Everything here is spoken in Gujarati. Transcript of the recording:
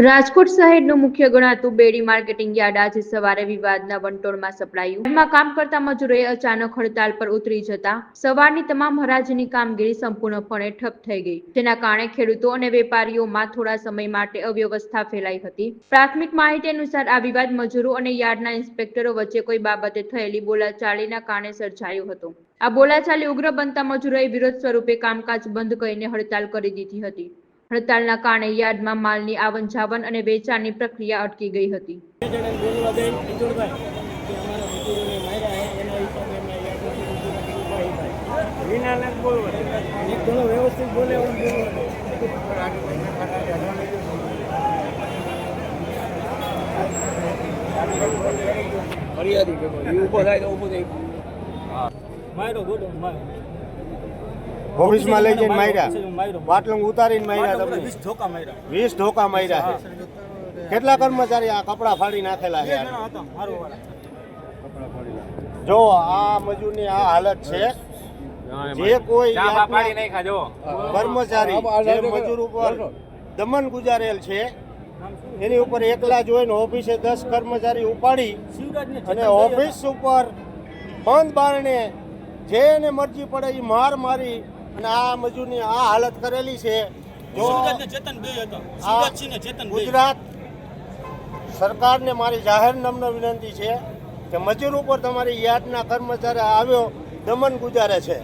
રાજકોટ શહેરનું મુખ્ય ગણાતું બેડી માર્કેટિંગ યાર્ડ આજે સવારે વિવાદના વંટોળમાં સપડાયું. યાર્ડમાં કામ કરતા મજૂરોએ અચાનક હડતાલ પર ઉતરી જતા સવારની તમામ હરાજીની કામગીરી સંપૂર્ણપણે ઠપ થઈ ગઈ, જેના કારણે ખેડૂતો અને વેપારીઓમાં થોડા સમય માટે અવ્યવસ્થા ફેલાઈ હતી. પ્રાથમિક માહિતી અનુસાર આ વિવાદ મજૂરો અને યાર્ડના ઇન્સ્પેક્ટરો વચ્ચે કોઈ બાબતે થયેલી બોલાચાલીના કારણે સર્જાયો હતો. આ બોલાચાલી ઉગ્ર બનતા મજૂરોએ વિરોધ સ્વરૂપે કામકાજ બંધ કરીને હડતાલ કરી દીધી હતી. હડતાલના કારણે યાર્ડમાં માલની આવન જાવન અને વેચાણની પ્રક્રિયા અટકી ગઈ હતી. ઓફિસમાં લઈ જઈને માર્યા, બાટલું ઉતારીને માર્યા, તમને 20 ઢોકા માર્યા છે. કેટલા કર્મચારી આ કપડા ફાડી નાખેલા છે? જો આ મજૂરની આ હાલત છે. જે કોઈ કર્મચારી જે મજૂર ઉપર દમન ગુજારેલ છે એની ઉપર એકલા જોઈને ઓફિસે 10 કર્મચારી ઉપાડી અને ઓફિસ ઉપર બંધ બારણે જેને મરજી પડે એ માર મારી અને આ મજૂરની આ હાલત કરેલી છે. જો ગુજરાત સરકારને મારી જાહેર નમ્ર વિનંતી છે કે મજૂર ઉપર તમારી યાર્ડના કર્મચારી આવ્યો દમન ગુજારે છે.